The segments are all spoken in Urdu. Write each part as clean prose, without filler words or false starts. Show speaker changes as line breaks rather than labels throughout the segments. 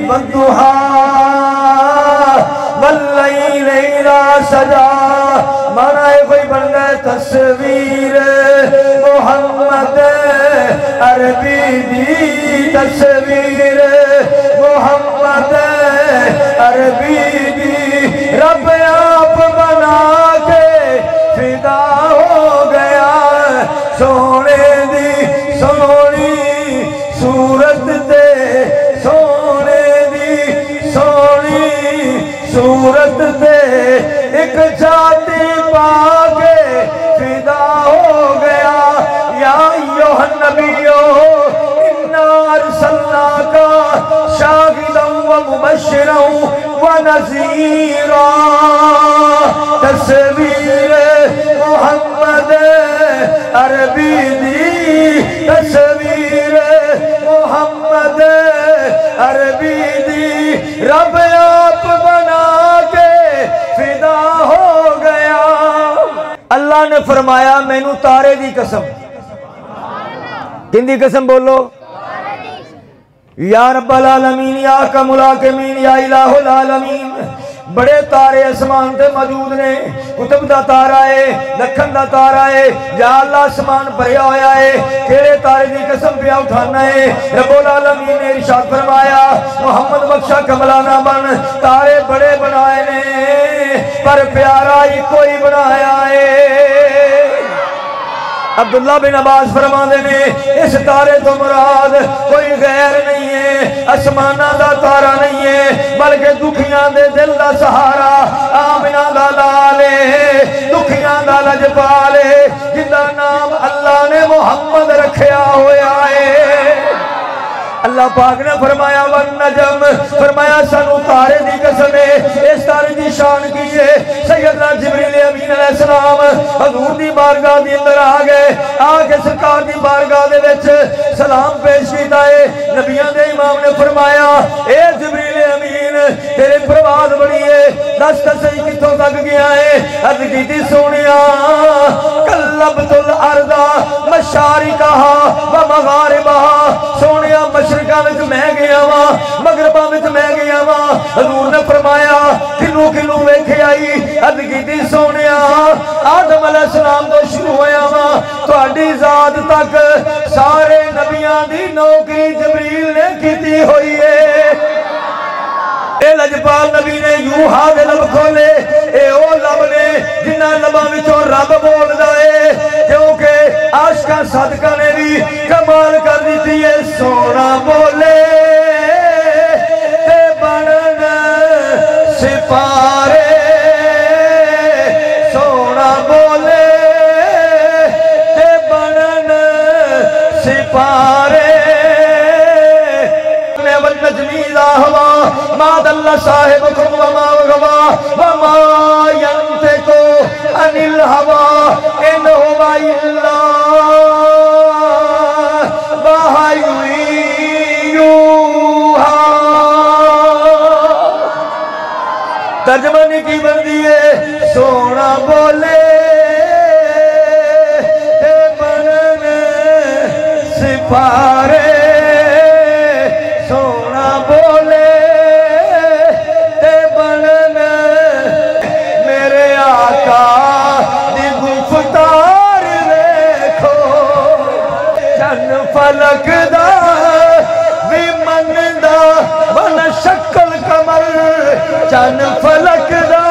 والضحى واللیل اذا سجا مانا ہے کوئی بن گئے تصویر محمد عربی دی تصویر محمد عربی دی رب آپ بنا کے فدا ہو گیا سونے دی سونی صورت تے سونے دی سونی صورت تے ایک جاتی پا کے فدا ہو گیا یا ایوہ النبیو انا ارسلناک شاہدا و مبشرا و نذیرا تصویر محمد عربی دی تصویر محمد عربی دی رب آپ بنا کے فدا ہو گیا اللہ نے فرمایا مینوں تارے دی قسم کن دی قسم بولو یا رب العالمین یا اکرم الحاکمین یا الہ العالمین بڑے تارے اسمان تے موجود نے کتب دا تارا ہے لکھن دا تارا ہے یا اللہ اسمان بھریا ہویا ہے کیڑے تارے دی قسم پہ اٹھانا ہے رب العالمین نے ارشاد فرمایا محمد بخشا کملانا بن تارے بڑے بنائے نے پر پیارا ہی کوئی بنایا ہے عبداللہ بن عباس فرماندے نے اس تارے تو مراد کوئی غیر نہیں ہے اسمانہ دا تارا نہیں ہے بلکہ دکھیاں دے دل دا سہارا آمنہ دا لالے دکھیاں دا لجپالے جندہ نام اللہ نے محمد رکھیا ہویا ہے اللہ پاک نے فرمایا والنجم فرمایا سنو تارے دی قسم ہے اس تارے دی شان کیے سیدنا جبریل امین علیہ السلام حضور دی بارگاہ دی اندر آگئے آگے سرکار دی بارگاہ دے وچ سلام پیش کیتا ہے نبیان دے امام نے فرمایا اے جبریل امین تیرے پرواز بڑی ہے دست صحیح کتوں تک گیا ہے عرض کیتی سونیا قلبت الارض مشارقہا و مغاربہا سونیا مشرقہ وچ میں گیا وا مغربہ وچ میں گیا وا حضور نے فرمایا کلو کلو ویکھے آئی عرض کیتی سونیا آدم علیہ السلام تو شروع ہویا وا تہاڈی ذات تک سارے نبیاں دی نوکری جبریل نے کیتی ہوئی ہے اے لجپال نبی نے یوں ہاتھ لب کھولے اے او لب نے جنہ لباں وچوں رب بول دائے کیونکہ عاشقاں صدقہ نے بھی کمال کر دیتی ہے سونا بولے تے بنن سپارے سونا بولے تے بنن سپارے والنجمی ذا ہوا ما دل صاحبکم وما غوا وما ینتقو عن الہوا ان ہوا الا وحی یوحا ترجمانی کی بندی ہے سونا بولے تے بنن سپارے سونا بولے تے بنن میرے آقا دی گفتار دیکھو چن فلک دا بھی من دا بن شکل کمر چن فلک دا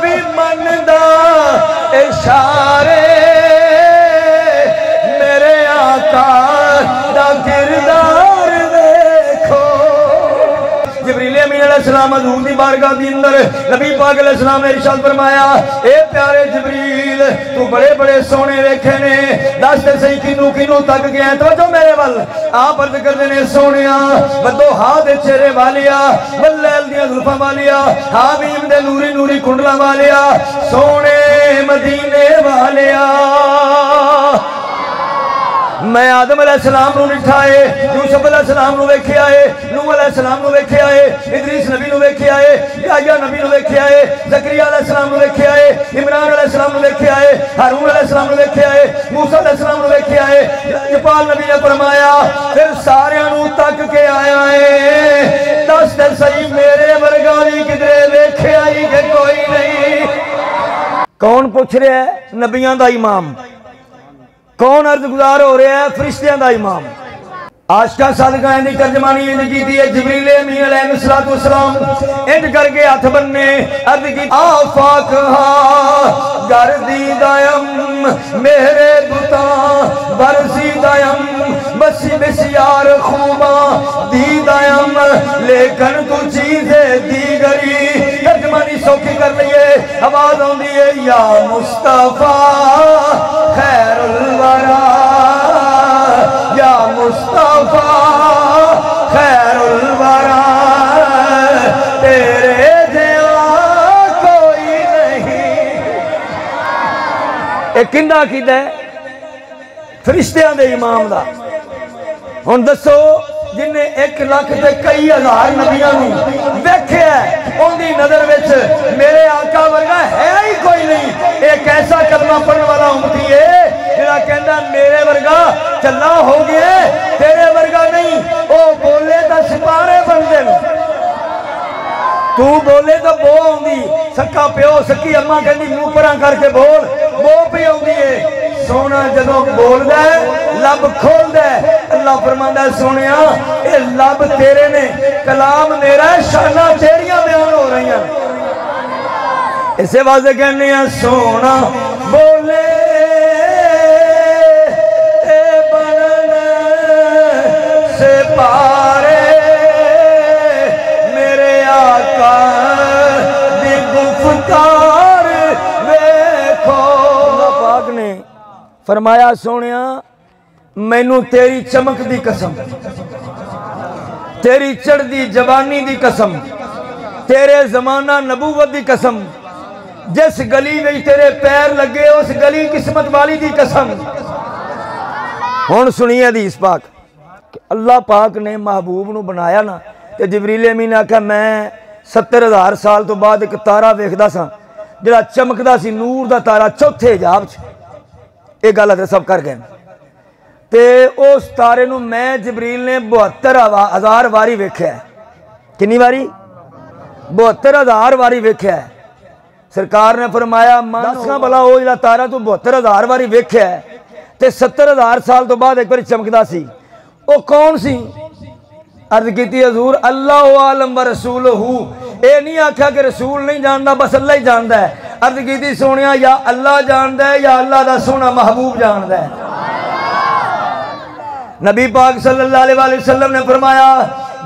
بھی من دا اشارے میرے آقا دا کردار جبریل امین علیہ السلام حضور دی بارگاہ دی اندر نبی پاک علیہ السلام نے ارشاد فرمایا اے پیارے جبریل تو بڑے بڑے سونے ویکھے نے دس تے صحیح کنو کنو تک گیا توجہ میرے ول آپ عرض کر دینے سونیا بدو ہاں دے چہرے والیا واللیل دیا ظلفہ والیا حامیم دے نوری نوری کنڈلا والیا سونے مدینے والیا میں آدم علیہ السلام نو نٹھائے یوسف علیہ السلام نو ویکھے آئے نوح علیہ السلام نو ویکھے آئے ادریس نبی نو ویکھے آئے یحییٰ نبی نو ویکھے آئے زکریا علیہ السلام نو ویکھے آئے عمران علیہ السلام نو ویکھے آئے ہارون علیہ السلام نو ویکھے آئے موسیٰ علیہ السلام نو ویکھے آئے جپال نبی نے فرمایا پھر سارے نو تک کے آیا ہے کون پوچھ رہا ہے؟ نبیاں دا امام. کون عرض گزار ہو رہا ہے؟ فرشتیاں دا امام. عاشقاں صادقاں دی ترجمانی انج کیتی ہے جبریل امین علیہ السلام انج کر کے ہاتھ بننے عرض کی آفاق ہاں گردی دائم میرے بتاں برسی دائم بسی بسیار خوباں دی دائم لیکن تو چیزیں دیگری. ترجمانی سوکھی کر لئے آواز ہوں دیئے یا مصطفیٰ خیر الورا یا مصطفیٰ خیر الورا تیرے جیوا کوئی نہیں. ایک کندہ عقیدہ ہے فرشتیاں دے امام دا. ہن دسو جن نے 1 لاکھ تے کئی ہزار نبیاں نوں ویکھیا ہے ان دی نظر وچ میرے آقا ورگا ہے ہی کوئی نہیں. ایک ایسا کلمہ پڑھن والا امتی ہے جڑا کہندا میرے ورگا چلا ہو گیا تیرے ورگا نہیں. او بولے تا سپارے بندے نوں تو بولے تو بو ہوندی. سکا پیو سکی اماں کہندی منہ پراں کر کے بول بو پی ہوندی ہے. سونا جدوں بول دے لب کھول دے اللہ فرماندا ہے سونیا اے لب تیرے نے کلام میرا شانہ تیریاں بیان ہو رہی ہیں. اسے واضح کہنے ہیں سونا بولے اے بنن سے پارے میرے آقا دی گفتار ویکھو. اللہ پاک نے فرمایا سونیا مینوں تیری چمک دی قسم تیری چڑھ دی جوانی دی قسم تیرے زمانہ نبوت دی قسم جس گلی میں تیرے پیر لگے اس گلی قسمت والی دی قسم. ہن سنیے حدیث پاک کہ اللہ پاک نے محبوب نو بنایا نا تے جبریل امین نے کہا میں 70,000 سال تو بعد ایک تارا ویکھدا سا جڑا چمکدا سی نور دا تارا چوتھے حجاب چ. ایک گل حضرت سب کر گئے تے اس تارے نو میں جبریل نے 72,000 واری ویکھیا ہے. کنی واری؟ 72,000 واری ویکھیا ہے. سرکار نے فرمایا دساں بلا وہ جڑا تارا تو 72,000 واری ویکھیا ہے تے 70,000 سال تو بعد ایک بار چمکدا سی او کون سی؟ عرض کیتی حضور اللہ عالم و رسولہ. اے نہیں آکھا کہ رسول نہیں جاندا بس اللہ ہی جاندا ہے. عرض کیتی سونیا یا اللہ جاندا ہے یا اللہ دا سونا محبوب جاندا ہے. نبی پاک صلی اللہ علیہ وآلہ وسلم نے فرمایا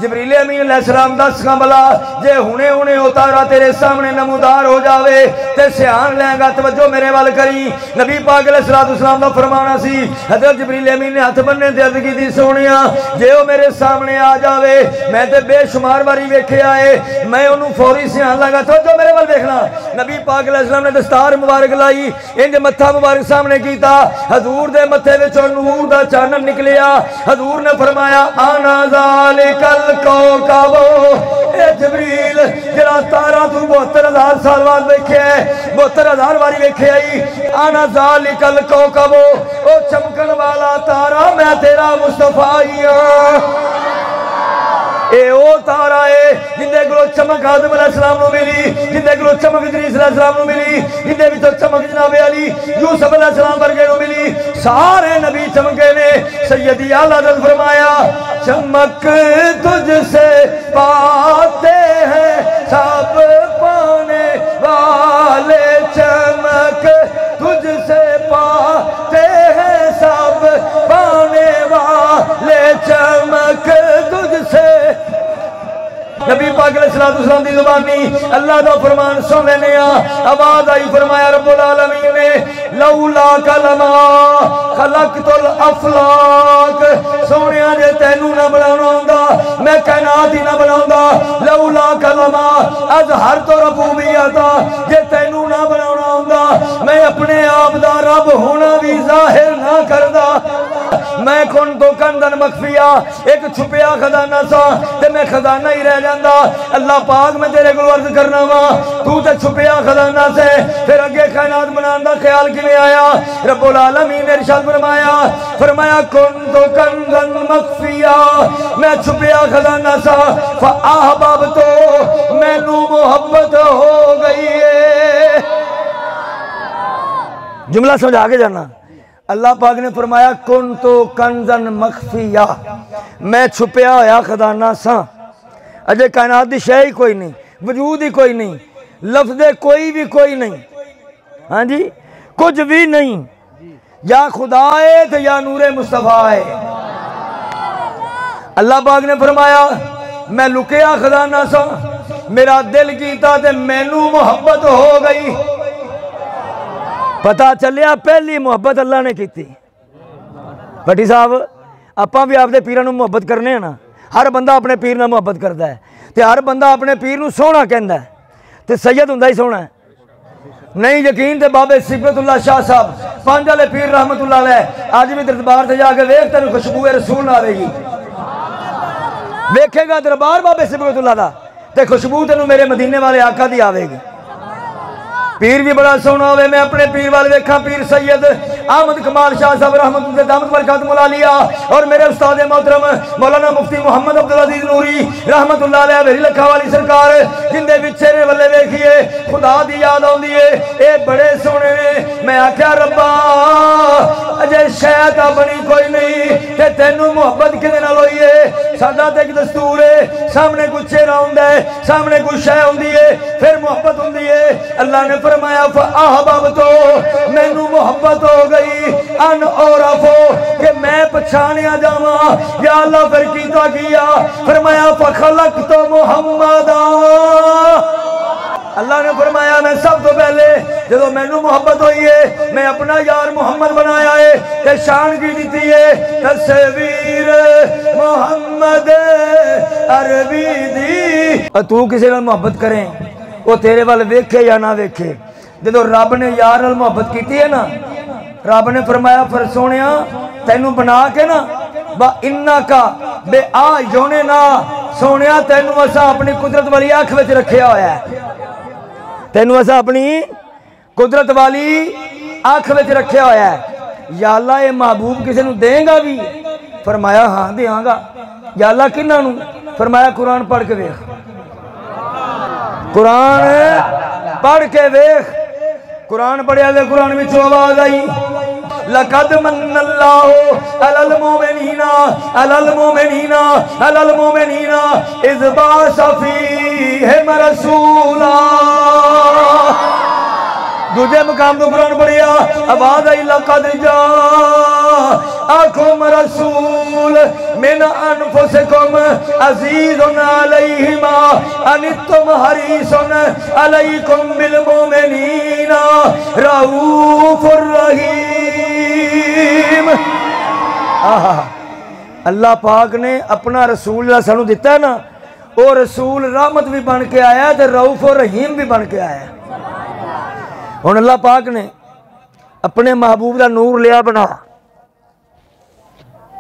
جبریل امین علیہ السلام دس کا بلا جے ہونے اتارا تیرے سامنے نمودار ہو جاوے تے سیان لیں گا توجہ میرے وال کری. نبی پاک علیہ السلام دا فرمانا سی حضرت جبریل امین نے ہاتھ بننے تے عرض کی سونیا جے وہ میرے سامنے آ جاوے میں تے بے شمار باری ویکھے آئے میں انہوں فوری سیان لگا توجہ میرے وال دیکھنا. نبی پاک علیہ السلام نے دستار مبارک لائی انج متھا مبارک سامنے کیتا حضور دے متھے وچوں نور دا چانن نکلیا. حضور نے فرمایا آنا ذالکل کوکبو اے جبریل جڑا تارا تو 72,000 سال بعد ویکھے 72,000 واری ویکھے آئی آنا ذالکل کوکبو او چمکن والا تارا میں تیرا مصطفیٰ ہاں. اے او تارا ہے جندے گلو چمک آدم علیہ السلام نو ملی جندے گلو چمک ادریس علیہ السلام نو ملی جندے بھی تو چمک جناب علی یوسف علیہ السلام ورگے نو ملی سارے نبی چمکے نے. سیدی اعلیٰ حضرت فرمایا چمک تجھ سے پاتے ہیں سب پانے والے چمک تجھ سے پاتے ہیں سب پانے والے چمک تجھ سے. نبی پاک علیہ السلام دی زبانی اللہ دا فرمان سن لینے آواز آئی فرمایا رب العالمین نے لولا کلمہ خلقت الافلاق سونیا جے تینوں نہ بنانا ہوندا میں کائنات ہی نہ بناوندا. لولا کلمہ اظہر تو ربوبیتا جے تینوں نہ بنانا ہوندا میں اپنے آپ دا رب ہونا بھی ظاہر نہ کردا. میں کن تو کندن مخفیہ ایک چھپیا خزانہ سا تے میں خزانہ ہی رہ جاندا. اللہ پاک میں تیرے کو عرض کرنا وا تو تے چھپیا خزانہ سے پھر اگے کائنات بنان دا خیال کیویں آیا؟ رب العالمین نے ارشاد فرمایا کن تو کندن مخفیہ میں چھپیا خزانہ سا فاحبب تو مینوں محبت ہو گئی ہے. جملہ سمجھا کے جانا. اللہ پاک نے فرمایا کن تو کنزن مخفیہ، میں چھپیا ہویا خزانہ سا. اجے کائنات دی شے ہی کوئی نہیں، وجود ہی کوئی نہیں، لفظ کوئی بھی کوئی نہیں. ہاں جی کچھ بھی نہیں، یا خدا ہے تو یا نور مصطفیٰ ہے. اللہ پاک نے فرمایا میں لکیا خزانہ سا، میرا دل کیتا تے مینوں محبت ہو گئی. پتا چلیا پہلی محبت اللہ نے کی تھی. بٹی صاحب اپاں بھی آپ دے پیراں نوں محبت کرنے ہیں نا. ہر بندہ اپنے پیر نال محبت کرتا ہے تے ہر بندہ اپنے پیر نوں سونا کہندا ہے تے سید ہوندا ہی سونا ہے. نہیں یقین تے بابے صفت اللہ شاہ صاحب پانچ والے پیر رحمت اللہ علیہ آج بھی دربار سے جا کے ویکھ تینوں خوشبو رسول آوے گی. ویکھے گا دربار بابے صفت اللہ دا تے خوشبو تینوں میرے مدینے والے آقا دی آوے گی. پیر بھی بڑا سونا ہوئے. میں اپنے پیر والے ویکھاں پیر سید احمد کمال شاہ صاحب رحمت اللہ دامت برکات مولا لیا، اور میرے استاد محترم مولانا مفتی محمد عبدالعزیز نوری رحمت اللہ علیہ ویری لکھا والی سرکار جن دے وچے نے ولے ویکھیے خدا دی یاد آندی ہے. اے بڑے سونے نے. میں آکھیا ربا اجے شاید بنی کوئی نہیں تے تینوں محبت کدے نال ہوئی ہے. ساڈا تے ایک دستور ہے سامنے کوئی چہرہ ہوندا ہے، سامنے کوئی شے ہوندی ہے، پھر محبت ہوندی ہے. اللہ نے فرمایا فاحببتو مینوں محبت ہو گئی ان اورفو کہ میں پچھانیا جاواں. یا اللہ پھر کیتا کیا؟ فرمایا فخلقت محمدا. اللہ نے فرمایا میں سب تو پہلے جدو مینوں محبت ہوئی ہے میں اپنا یار محمد بنایا ہے تے شان کی دیتی ہے تصویر محمد عربی دی. تو کسی نال محبت کریں وہ تیرے وال ویکھے یا نہ ویکھے. جدو رب نے یار نال محبت کیتی ہے نا رب نے فرمایا پھر سونیا تینوں بنا کے نا با انکا بے آیونے نا سونیا تینوں اسا اپنی قدرت والی آنکھ وچ رکھیا ہویا ہے. تینوں اسا اپنی قدرت والی آنکھ وچ رکھیا ہویا ہے. یا اللہ یہ محبوب کسی نوں دیں گا بھی؟ فرمایا ہاں دیاں گا. یا اللہ کنہاں نوں؟ فرمایا قرآن پڑھ کے ویکھ، قرآن پڑھ کے ویکھ. قرآن پڑھیا تے قرآن وچ آواز آئی لقد من اللہ علی المؤمنین علی المؤمنین علی المؤمنین اذ بعث فیہم رسولا. دوجے مقام تو قرآن پڑھیا آواز آئی لقد جاءکم رسول من انفسکم عزیز علیہ ما عنتم حریص علیکم بالمؤمنین رؤوف الرحیم. اللہ پاک نے اپنا رسول اللہ سانوں دیتا ہے نا وہ رسول رحمت بھی بن کے آیا ہے رؤوف الرحیم بھی بن کے آیا ہے. ہن اللہ پاک نے اپنے محبوب دا نور لیا بنا.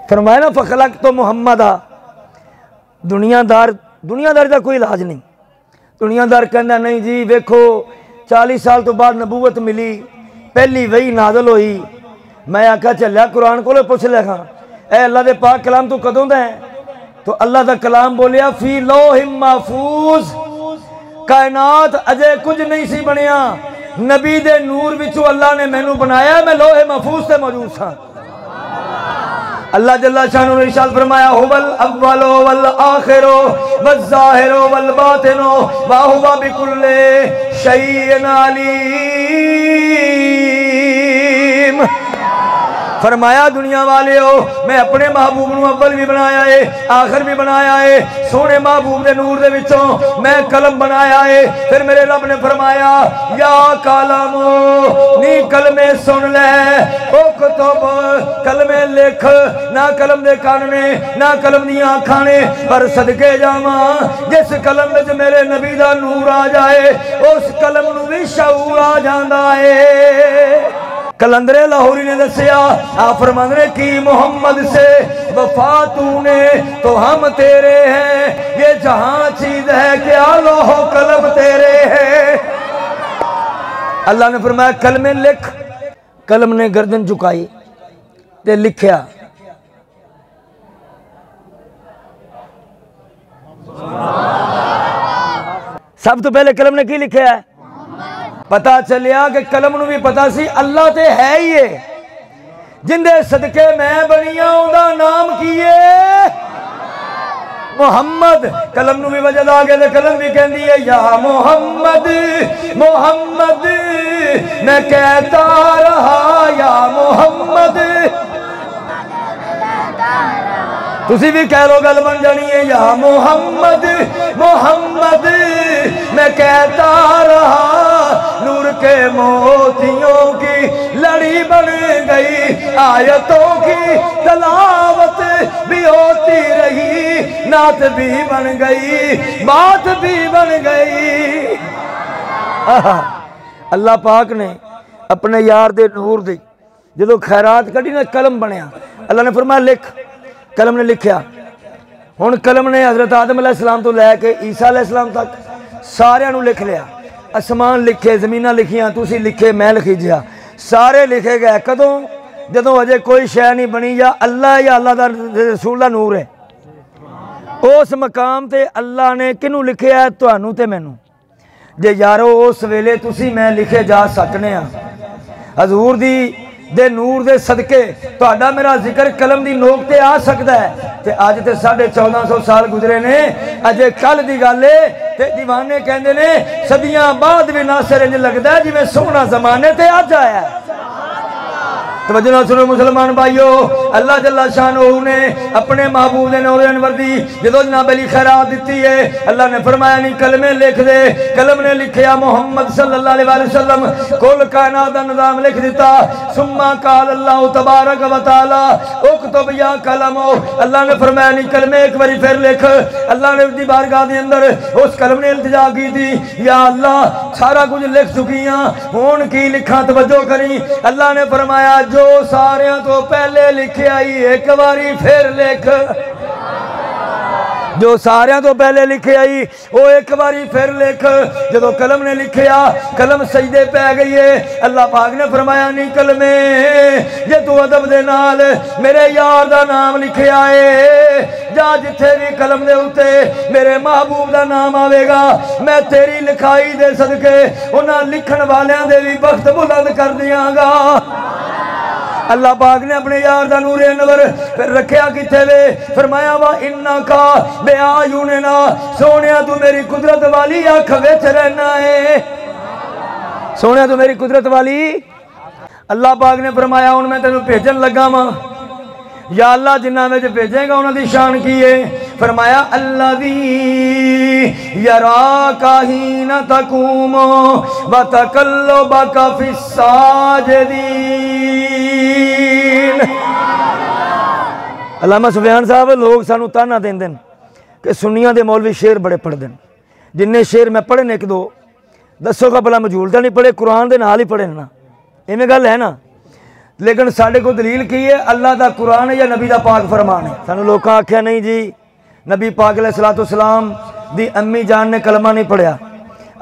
فرمایا نا فخلقت محمدا. دنیا دار دا کوئی علاج نہیں. دنیا دار کہندا نہیں جی ویکھو 40 سال تو بعد نبوت ملی پہلی وحی نازل ہوئی. میں آکھا چلیا قرآن کو پوچھ لے کھاں اے اللہ دے پاک کلام تو کدوں دا ہے؟ تو اللہ دا کلام بولیا فی لوح محفوظ. کائنات اجے کچھ نہیں سی بنیا نبی دے نور وچوں اللہ نے مینوں بنایا میں لوح محفوظ تے موجود ساں. اللہ جل شانہ نے ارشاد فرمایا هو الاول والآخر والظاہر والباطن وهو بكل شيء علیم. فرمایا دنیا والے ہو میں اپنے محبوب نو اول بھی بنایا ہے آخر بھی بنایا ہے. سونے محبوب دے نور دے وچوں میں قلم بنایا ہے. پھر میرے رب نے فرمایا یا قلم نی کلمے سن لے اکتب کلمے لکھ. نہ قلم دے کان نے نہ قلم دی آنکھاں نے پر صدقے جاواں جس قلم وچ میرے نبی دا نور آ جائے اس قلم نو بھی شعور آ جاندا ہے. کلندر لاہوری نے دسیا آپ فرماندے نے کی محمد سے وفا تو نے تو ہم تیرے ہیں یہ جہاں چیز ہے کیا لوح و قلم تیرے ہیں. اللہ نے فرمایا کلمے لکھ. قلم نے گردن جھکائی تے لکھیا. سب تو پہلے قلم نے کی لکھیا ہے؟ پتا چلیا کہ قلم نو بھی پتا سی اللہ تے ہے ہی ہے، جندے صدقے میں بنیاں اوندا نام کیے محمد۔ قلم نو بھی وجد آگے دے قلم بھی کہندی ہے یا محمد محمد، میں کہتا رہا یا محمد، تسی بھی کہہ لو گل بن جانی ہے یا محمد محمد، میں کہتا رہا نور کے موتیوں کی لڑی بن گئی، آیتوں کی تلاوت بھی ہوتی رہی، نعت بھی بن گئی، بات بھی بن گئی۔ اللہ پاک نے اپنے یار دے نور دی جدو خیرات کڑی نا قلم بنیا، اللہ نے فرمایا لکھ، قلم نے لکھیا۔ ہن قلم نے حضرت آدم علیہ السلام تو لے کے عیسیٰ علیہ السلام تک سارے نو لکھ لیا، اسمان لکھے، زمینہ لکھیاں، تسی لکھے، میں لکھی جیا، سارے لکھے گئے۔ کدوں؟ جدوں اجے کوئی شے نہیں بنی، یا اللہ یا اللہ دا رسول دا نور ہے، اس مقام تے اللہ نے کنوں لکھے ہے؟ تانوں تے مینوں۔ جے یارو اس ویلے تسی میں لکھے جا سکنے ہاں، حضور دی دے نور دے صدقے تہاڈا میرا ذکر قلم دی نوک تے آ سکتا ہے۔ تے آج تے 1450 سال گزرے نے، اجے کل دی گل ہے تے دیوانے کہندے نے صدیاں بعد بھی ناصر انج لگدا ہے جویں سونا زمانے تے اج آیا ہے۔ توجہ نہ سنو مسلمان بھائیو، اللہ جل شانہ نے اپنے محبوب دے نور انور دی جدو جناب علی خیرات دیتی ہے، اللہ نے فرمایا نہیں کلمے لکھ دے، قلم نے لکھیا محمد صلی اللہ علیہ وسلم، کل کائنات دا نظام لکھ دیتا۔ ثم قال اللہ تبارک و تعالی اکتب یا قلم، اللہ نے فرمایا نہیں کلمے ایک باری پھر لکھ۔ اللہ نے دی بارگاہ دے اندر اس قلم نے التجا کی تھی، یا اللہ سارا کچھ لکھ چکیاں، ہون کی لکھاں توجہ کریں۔ اللہ نے فرمایا جو ساریاں تو پہلے لکھے آئی ایک باری پھر لکھ، جو ساریاں تو پہلے لکھے آئی وہ ایک باری پھر لکھ۔ جدو قلم نے لکھیا قلم سجدے پہ گئی ہے، اللہ پاک نے فرمایا نہیں کلمے جے تو ادب دے نال میرے یار دا نام لکھیا ہے، جا جتھے بھی قلم دے ہوتے میرے محبوب دا نام آوے گا، میں تیری لکھائی دے صدقے انہاں لکھن والیاں دے بھی بخت بلند کر دیاں گا۔ اللہ پاک نے اپنے یار دا نور انور پھر رکھیا کتے وے، فرمایا وا انکا بیاعیننا، سونیا تو میری قدرت والی آنکھ وچ رہنا ہے، سونیا تو میری قدرت والی۔ اللہ پاک نے فرمایا ہن میں تینوں بھیجن لگا واں، یا اللہ جنہاں وچ بھیجے گا انہاں دی شان کی ہے؟ فرمایا الذی یراک حین تقوم وتقلبک فی الساجدین۔ علامہ سفیان صاحب لوگ سانو تانا دین دن کہ سنیاں دے مولوی شعر بڑے پڑھ دن، جننے شعر میں پڑھے نے ایک دو دسو کا بلا مجھولتا نہیں پڑھے، قرآن دے نال ہی پڑھے نا، ایویں گل ہے نا۔ لیکن ساڈے کو دلیل کی ہے اللہ دا قرآن ہے یا نبی دا پاک فرمان ہے؟ سانو لوکاں آکھیا نہیں جی نبی پاک علیہ السلام دی امی جان نے کلمہ نہیں پڑھیا،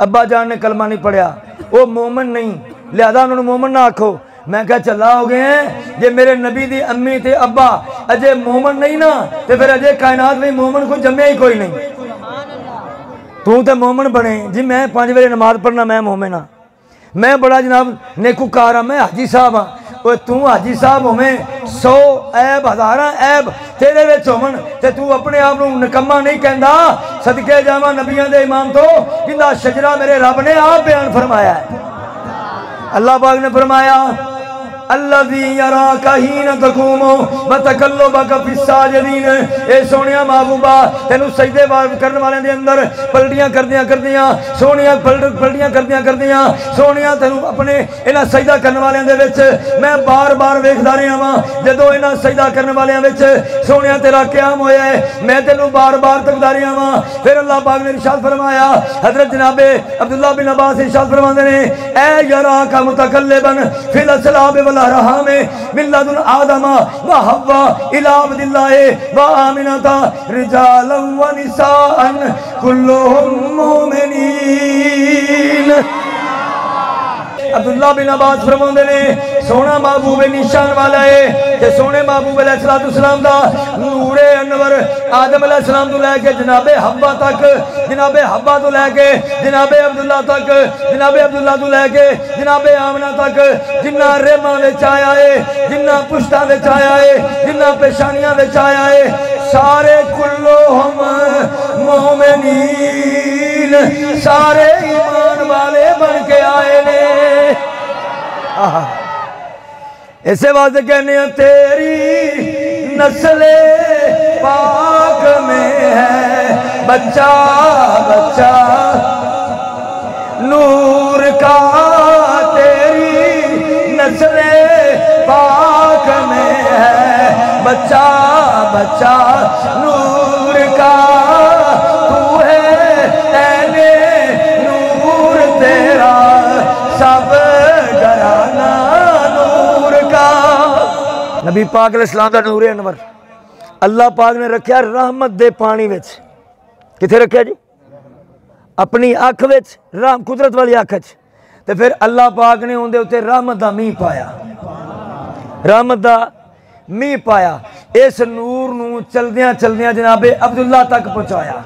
ابا جان نے کلمہ نہیں پڑھیا، وہ مومن نہیں، لہذا انہوں نے مومن نہ آکھو۔ میں کہا چلا ہو گئے ہیں جے میرے نبی دی امی تے ابا اجے مومن نہیں نا تے پھر اجے کائنات میں مومن کو جمعہ ہی کوئی نہیں۔ تو تے مومن بنے جی میں 5 بجے نماز پڑھنا میں مومن ہاں، میں بڑا جناب نیکوکار ہاں، میں حاجی صاحب ہاں، وہ تو حاجی صاحب ہوئے 100 عیب 1000 عیب تیرے وچ ہون تے تو اپنے آپ نو نکما نہیں کہندا۔ صدقے جاواں نبیاں دے امام تو جندا شجرہ میرے رب نے آپ بیان فرمایا ہے۔ اللہ پاک نے فرمایا الذی یراک حین تقوم وتقلبک فی الساجدین، اے سونیا محبوبہ تینوں سجدے کرن والے دے اندر پلٹیاں کردیاں سونیا پلٹیاں کردیاں سونیا تینوں اپنے انہاں سجدہ کرن والے دے وچ میں بار بار ویکھدا رہیا واں، جدوں انہاں سجدہ کرن والے وچ سونیا تیرا قیام ہویا ہے میں تینوں بار بار تکدا رہیا واں۔ پھر اللہ پاک نے ارشاد فرمایا، حضرت جناب عبداللہ بن عباس ارشاد فرماندے نے اے یراک متقلبا فی الاسلاب رہا میں من لدن آدم و حوا الى عبد اللہ و آمنتا رجالا و نساء کلهم مومنین۔ عبداللہ بن عباس فرماندے نے سونا محبوب نشان والا ہے کہ سونے محبوب علیہ السلام دا نور انور آدم علیہ السلام تو لے کے جناب حوا تک، جناب حوا تو لے کے جناب عبداللہ تک، جناب عبداللہ تو لے کے جناب آمنہ تک، جنہ رحمہ وچ آیا ہے، جنہ پشتہ وچ آیا ہے، جنہ پیشانیاں وچ آیا ہے، سارے کلہم مومنین، سارے ایمان والے بن کے آئے نے۔ اسے واسطے کہنے ہیں تیری نسل پاک میں ہے بچہ بچہ نور کا، تیری نسل پاک میں ہے بچہ بچہ نور کا، تو ہے عین نور تیرا سب گھرانہ نور کا۔ نبی پاک علیہ السلام دا نور انور اللہ پاک نے رکھیا رحمت دے پانی وچ، کتھے رکھیا جی؟ اپنی آنکھ وچ، قدرت والی آنکھ وچ، تے پھر اللہ پاک نے اون دے اوتے رحمت دا میہ پایا، رحمت دا میہ پایا، اس نور نو چلدیاں چلدیاں جناب عبداللہ تک پہنچایا۔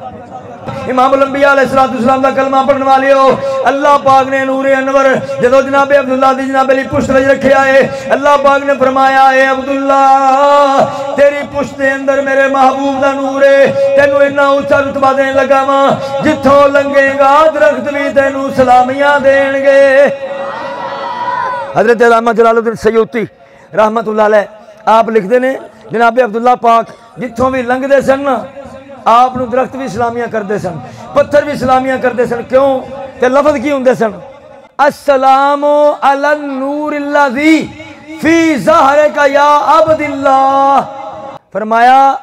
امام الانبیاء علیہ السلام دا کلمہ پڑھنے والے ہو، اللہ پاک نے نور انور جدو جناب عبداللہ دی جناب علی پشت وچ رکھیا ہے، اللہ پاک نے فرمایا اے عبداللہ تیری پشت دے اندر میرے محبوب دا نور ہے، تینوں اتنا اونچا رتبہ دینے لگا ماں، جتھوں لنگے گا درخت بھی تینوں سلامیاں دین گے۔ حضرت علامہ جلال الدین سیوطی رحمت اللہ علیہ آپ لکھ دینے جناب عبداللہ پاک جتھوں بھی لنگ دے سن نا آپ نو درخت بھی سلامیاں کر دے سن، پتھر بھی سلامیاں کر دے سن، کیوں؟ کہ لفظ کی ہوں دے سن السلام علی النور الذی فی ظہرک یا عبداللہ۔ فرمایا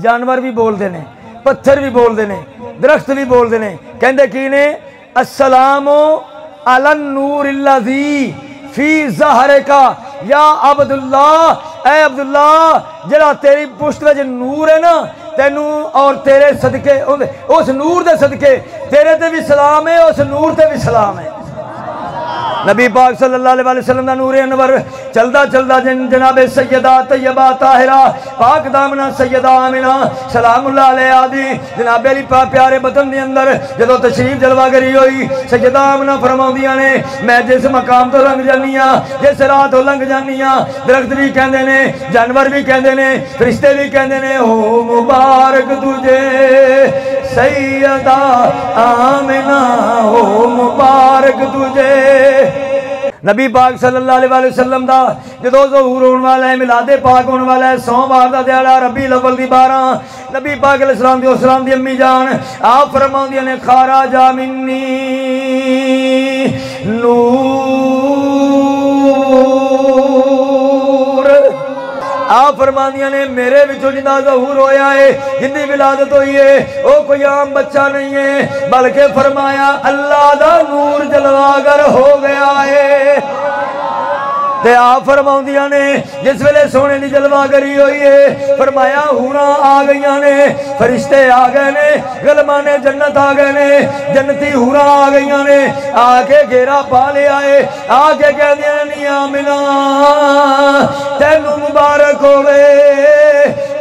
جانور بھی بول دینے، پتھر بھی بول دینے، درخت بھی بول دینے، کہندے کی نے السلام علی النور الذی فی ظہرک یا عبداللہ، اے عبداللہ جڑا تیری پشت وچ نور ہے نا تینوں اور تیرے صدقے اس نور دے صدقے تیرے تے بھی سلام ہے، اس نور تے بھی سلام ہے۔ نبی پاک صلی اللہ علیہ وسلم دا نور انور چلدا چلدا جناب سیدہ طیبہ طاہرہ پاک دامنہ سیدہ آمنہ سلام اللہ علیہ آدھی جناب علی پیارے بطن دے اندر جدو تشریف جلوہ گری ہوئی، سیدہ آمنہ فرماؤندیاں نے میں جس مقام تو لنگ جانیاں، جس راہ تو لنگ جانیاں، درخت بھی کہندے نے، جانور بھی کہندے نے، فرشتے بھی کہندے نے ہو مبارک تجھے سیدہ آمنہ، ہو مبارک تجھے۔ نبی پاک صلی اللہ علیہ وسلم دا جدو ظہور ہونے والا ہے، میلاد پاک ہونے والا ہے، سوموار دا دیہڑا ربیع الاول دی 12، نبی پاک علیہ السلام دی امی جان آپ فرماؤندیاں نے خارج منی نور، آپ فرماندیاں نے میرے وچوں جنہ ظہور ہویا ہے، جنی ولادت ہوئی ہے وہ کوئی عام بچہ نہیں ہے، بلکہ فرمایا اللہ دا نور جلواگر ہو گیا ہے۔ تے آپ فرماؤندیاں نے جس ویلے سونے دی جلوہ گری ہوئی ہے، فرمایا ہوراں آ گئیاں نے، فرشتے آ گئے نے، غلمان جنت آ گئے نے، جنتی ہوراں آ گئیاں نے، آ کے گھیرا پا لے آئے، آ کے کہہ دیا نی آمنہ تینوں مبارک ہوئے،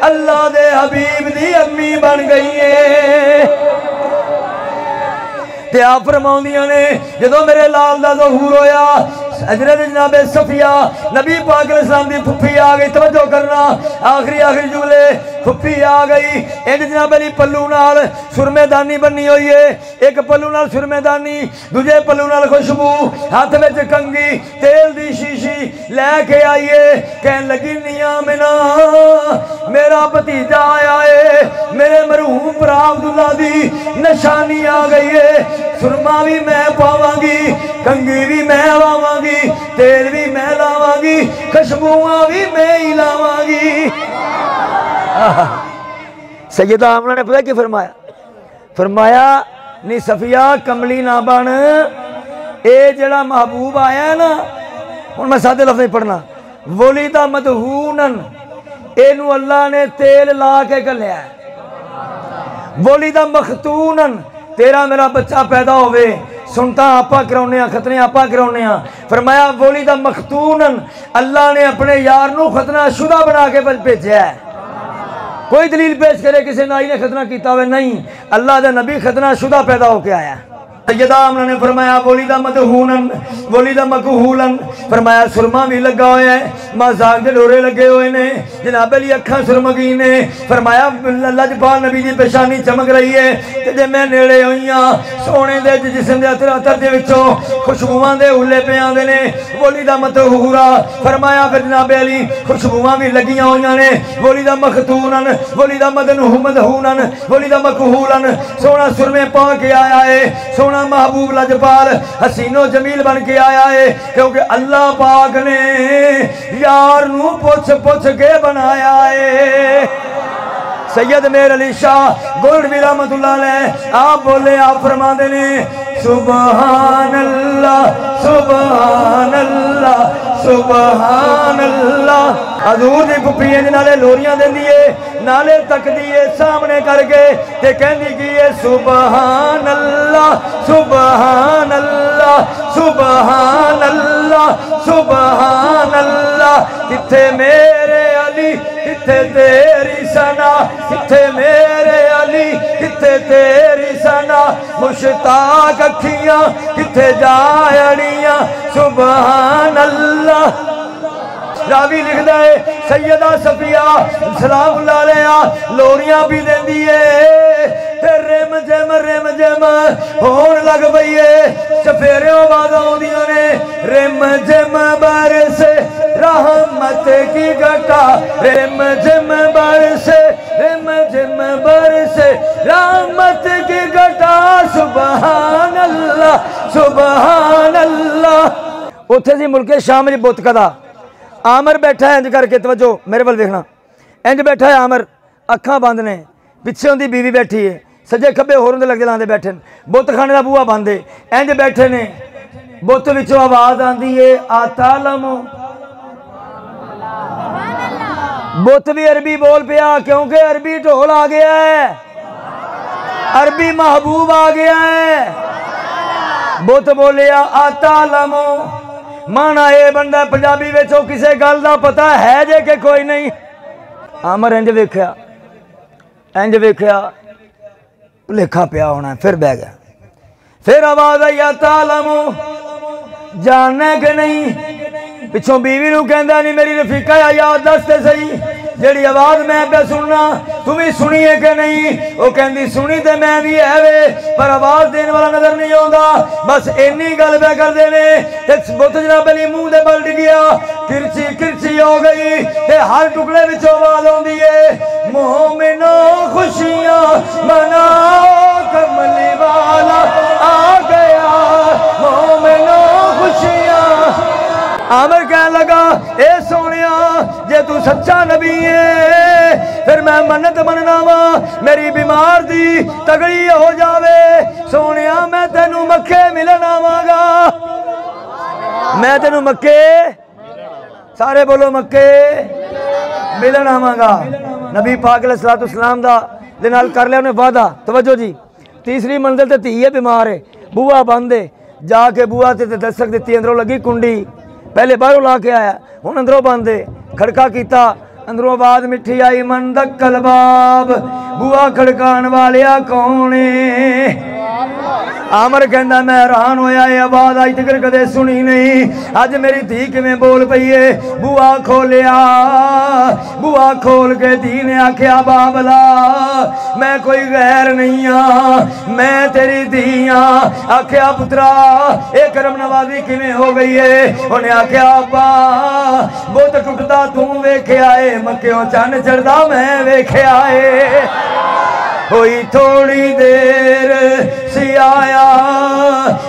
اللہ دے حبیب دی امی بن گئی ہے۔ تے آپ فرماؤندیاں نے جدو میرے لال دا ظہور ہویا، حضرت جناب صفیہ نبی پاک علیہ السلام دی پھپھی آ گئی، توجہ کرنا آخری جملے، پھپھی آ گئی، ایک جناب علی پلو نال سرمے دانی بنی ہوئی ہے، ایک پلو نال سرمے دانی، دوجے پلو نال خوشبو، ہاتھ وچ کنگھی تیل دی شیشی لے کے آئیے، کہن لگی نی آمنہ میرا بھتیجا آیا ہے، میرے مرحوم بھرا عبداللہ دی نشانی آ گئی ہے، سرما بھی میں پاواں گی، کنگھی بھی میں لاواں گی، تیل بھی میں لاواں گی، خوشبوواں بھی میں ہی لاواں گی۔ سیدہ آمنہ نے پتہ کی فرمایا؟ فرمایا نی صفیہ کملی نہ بن، اے جڑا محبوب آیا ہے نا، ہن میں سادے لفظ نہیں پڑھنا، ولیدہ مدہونن، اینو اللہ نے تیل لا کے گلیا ہے، ولیدہ مختونن، تیرا میرا بچہ پیدا ہوئے سنتا آپا کراؤنے ہیں، ختنے آپا کراؤنے ہیں۔ فرمایا ولد مختونا، اللہ نے اپنے یار نو ختنہ شدہ بنا کے بھیجا ہے۔ کوئی دلیل پیش کرے کسی نائی نے ختنہ کیتا ہوئے نہیں، اللہ دے نبی ختنہ شدہ پیدا ہو کے آیا۔ سیدہ آمنہ نے فرمایا ولد مدہونا ولد مکہولا، فرمایا سرما بھی لگا ہوئے ہیں، مازاق دے ڈورے لگے ہوئے نے، جناب علی اکھاں سرمگی نے۔ فرمایا لجپال نبی دی پیشانی چمک رہی ہے کہ جے میں نیڑے ہوئیاں سونے دے جسم دے عطر دے وچوں خوشبوواں دے اولے پہ آندے نے۔ ولد مطہورا، فرمایا پھر جناب علی خوشبوواں بھی لگیاں ہوئیاں نے۔ ولد مختونا ولد مدہونا ولد مکہولا، سونا سرمے پا کے آیا ہے، سونا محبوب لجپال حسین و جمیل بن کے آیا ہے، کیونکہ اللہ پاک نے یار نو پوچھ کے بنایا ہے۔ سید میر علی شاہ گولڈوی رحمت اللہ علیہ آپ بولے، آپ فرما دینے سبحان اللہ سبحان اللہ سبحان اللہ۔ حضور دی پھپھیاں نالے لوریاں دین دیئے، نالے تک دیئے سامنے کر کے تے کہندی کیے سبحان اللہ سبحان اللہ سبحان اللہ سبحان اللہ۔ کتھے میرے علی کتھے تیری ثنا، کتھے میرے علی کتھے تیری ثنا، مشتاق اکھیاں کتھے جائڑیاں سبحان اللہ۔ راوی لکھ دے سیدہ صفیہ سلام اللہ علیہ لوریاں بھی دین دیئے تے رم جم ہون لگ بئیے، چفیرے آواز آؤندیاں نے رم جم برسے رحمت کی گھٹا، رم جم برسے رم جم برسے رحمت کی گھٹا سبحان اللہ سبحان اللہ۔ اتھے سی ملک شام دی بت کدا عامر بیٹھا ہے انج کر کے، توجہ میرے بل دیکھنا، انج بیٹھا ہے عامر، اکھاں بند نے، پچھے ہوندی بیوی بیٹھی ہے، سجے کھبے ہور ہوندے لگدے لاندے بیٹھے، بت خانے دا بوہا بند ہے، انج بیٹھے نے، بت وچوں آواز آندی ہے آتا لمو، بت بھی عربی بول پیا کیونکہ عربی ڈھول آ گیا ہے، عربی محبوب آ گیا ہے۔ بت بولیا آتا لمو، مانا اے بندہ پنجابی ویچو کسے گل دا پتہ ہے جے کہ کوئی نہیں۔ عامر انج ویکھیا لکھا پیا ہونا ہے، پھر بہ گیا، پھر آواز آئی تعلمو، جاننے کہ نہیں، پچھوں بیوی نو کہندا نہیں میری رفیقہ یا یاد دستے صحیح جیڑی آواز میں پہ سننا تمہیں سنی ہے کہ نہیں؟ وہ کہندی سنی تے میں بھی ہے وے پر آواز دین والا نظر نہیں ہوندا، بس اینی گل پہ کر دینے تے بت جناب علی منہ دے بل ڈگیا، کرچی ہو گئی تے ہر ٹکڑے وچ آواز ہوندی ہے مومنو خوشیاں مناؤ کملی والا آ گیا، مومنو خوشیاں۔ عامر کہنے لگا اے سونیا جے تو سچا نبی ہے پھر میں منت مننا وا میری بیمار دی تگڑی ہو جاوے، سونیا میں تینوں مکے ملن آواں گا، میں تینوں مکے، سارے بولو مکے ملن آواں گا۔ نبی پاک علیہ السلام دا نال کر لیا انہیں وعدہ۔ توجہ جی، تیسری منزل تے تھی ہے بیمار ہے، بوا بند ہے، جا کے بوا تے دستک دیتی، اندروں لگی کنڈی، پہلے باہروں لا کے آیا ہن اندروں بند ہے، کھڑکا کیتا، اندروں آواز مٹھی آئی من دکل باب، بوا کھڑکان والیا کون ہے؟ عامر کہندا میں حیران ہویا ہے آواز آج تک کدے سنی نہیں، اج میری دھی کیویں بول پئی ہے؟ بوا کھولیا، بوا کھول کے دھی نے آکھیا بابلا میں کوئی غیر نہیں ہاں، میں تیری دھی ہاں۔ آکھیا پترا اے کرم نوازی کیویں ہو گئی ہے؟ انہیں آکھیا ابا بت ٹٹدا تو ویکھیا ہے، مکیوں چن چڑھدا میں ویکھیا ہے۔ ہوئی تھوڑی دیر سی آیا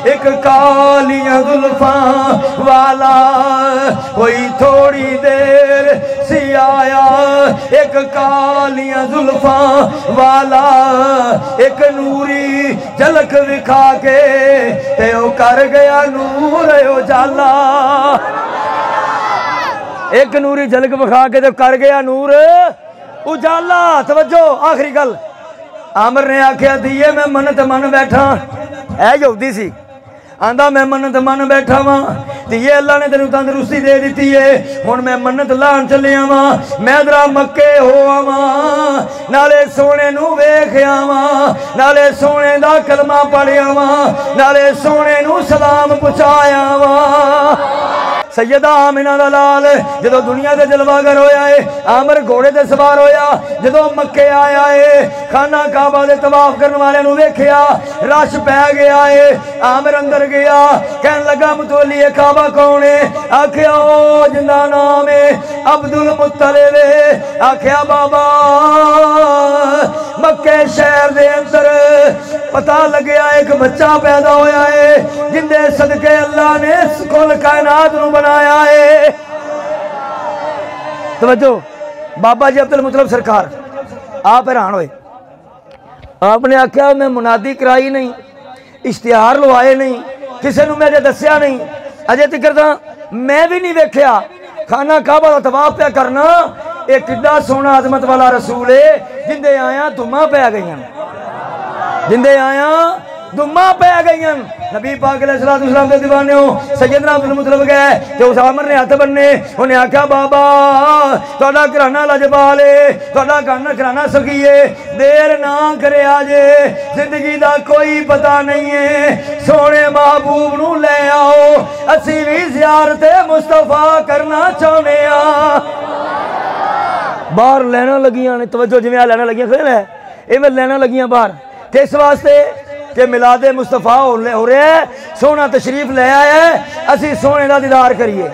ایک کالیاں زلفاں والا، ہوئی تھوڑی دیر سی آیا ایک کالیاں زلفاں والا، ایک نوری جھلک دکھا کے تے او کر گیا نور اجالا، ایک نوری جھلک دکھا کے تے کر گیا نور اجالا۔ توجہ آخری گل، عامر نے آکھیا دیئے میں منت من بیٹھا، اے یہودی سی، آندا میں منت من بیٹھا ماں یہ اللہ نے تینوں تندرستی دے دیتی ہے ہن میں منت لان چلیا ماں میں ذرا مکے ہو آواں نالے سونے نو ویکھیا ماں نالے سونے دا کلمہ پڑھیا ماں نالے سونے نو سلام پہنچایا ماں سیدہ آمنہ دا لال جدو دنیا دے جلواگر ہویا ہے عامر گھوڑے دے سوار ہویا جدو مکے آیا ہے خانہ کعبہ دے طواف کرنے والے نو دیکھیا رش پہ گیا ہے عامر اندر گیا کہن لگا متولی کعبہ کون ہے آکھیا او جندہ نام ہے عبدالمطلب آکھیا بابا مکے شہر دے اندر پتہ لگیا ایک بچہ پیدا ہویا ہے جندے صدقے اللہ نے کل کائنات نو بنایا ہے توجہ بابا جی عبدالمطلب سرکار آپ حیران ہوئے آپ نے آکھیا میں منادی کرائی نہیں اشتہار لوائے نہیں کسے نو میں دسیا نہیں اجے تکر دا میں بھی نہیں ویکھیا خانہ کعبہ دا طواف پہ کرنا ایک کڈا سونا عظمت والا رسول ہے جندے آیا دماں پہ گئیاں جندے آیا دماں پہ گئیاں نبی پاک علیہ السلام دے دیوانے ہو سیدنا عبدالمطلب گئے جو اس عامر نے ہاتھ بننے انہیں آکھا بابا توڑا کرانا لجبالے توڑا کرانا سکیے دیر نہ کرے آجے زندگی دا کوئی پتہ نہیں ہے سونے محبوب نو لے آؤ اسی بھی زیارت مصطفیٰ کرنا چاہنے باہر لینا لگیاں نے توجہ جمعہ لینا لگیاں خیل ہے ایویں لینا لگیاں باہر کس واسطے کہ ملاد مصطفیٰ ہو رہے ہیں سونا تشریف لے آیا ہے اسی سونے دا دیدار کریے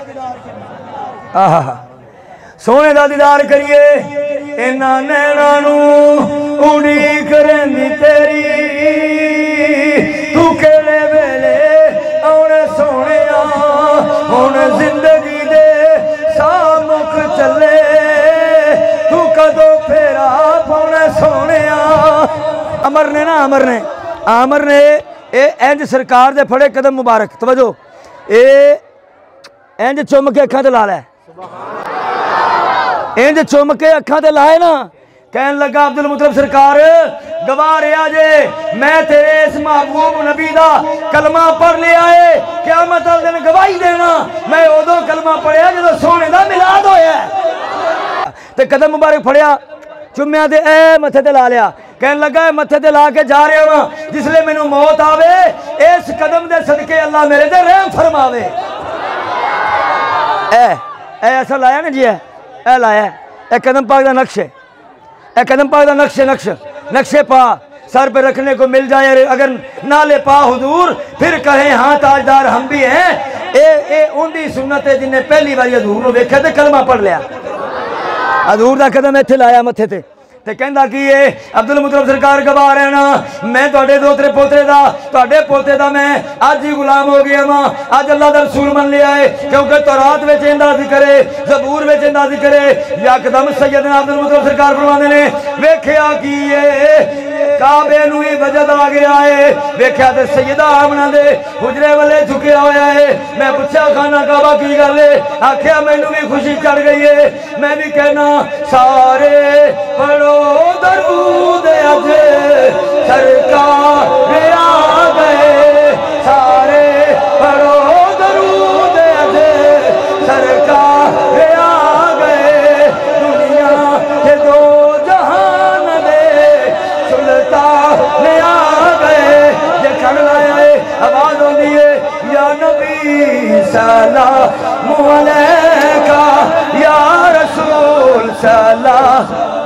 سونے دا دیدار کریے اینا نینا نو اڑی کرندی تیری تو کیڑے ویلے اونے سونے اونے زندگی دے سامک چلے تو کدو پھیرا پونے سونے عمر نے نا عامر نے اے اینج سرکار دے پھڑے قدم مبارک توجہ اے اینج چوم کے اکھاں تے لا لے اینج چوم کے اکھاں تے لائے نا کہن لگا عبدالمطلب سرکار گواہ رہا جے میں تیرے اس محبوب نبی دا کلمہ پڑھ لیا ہے قیامت والے دن گواہی دینا میں ادو کلمہ پڑھیا جدو سونے دا میلاد ہویا ہے تے قدم مبارک پھڑیا چومیاں تے اے متھے تے لا لیا کہن لگا ہے متھے تے لا کے جا رہے ہوں جس لئے میں نو موت آوے اس قدم دے صدقے اللہ میرے دے رحم فرماوے اے ایسا لایا نا جی اے لایا ہے اے قدم پاک دا نقش ہے اے قدم پاک دا نقش پا سر پہ رکھنے کو مل جائے اگر نہ لے پا حضور پھر کہیں ہاں تاجدار ہم بھی ہیں اے ان دی سنت ہے جن نے پہلی باری حضور نو ویکھے تے کلمہ پڑھ لیا حضور دا قدم ایتھے لایا متھے تے تے کہندا کی ہے عبدالمطلب سرکار گواہ رہنا میں تواڈے دوترے پوترے دا تواڈے پوتے دا میں آج ہی غلام ہو گیا ماں آج اللہ دا رسول من لیا ہے کیونکہ تورات وچ ایندا ذکر ہے زبور وچ ایندا ذکر ہے یکدم سیدنا عبدالمطلب سرکار فرماندے نے ویکھیا کی ہے کعبے نو ہی وجد آ گیا ہے ویکھیا تے سیدہ آمنہ دے حجرے والے جھکیا ہویا ہے میں پوچھا خانہ کعبہ کی گل ہے آکھیا مینوں بھی خوشی چڑھ گئی ہے میں بھی کہنا سارے پڑھو درود اجے سرکار آ گئے سارے پڑھو درود اجے سرکار آ گئے دنیا کے دو جہان دے سلطان آ گئے یہ کھڑ لایا ہے آواز ہوندی ہے یا نبی سلام علیکہ یا رسول سلام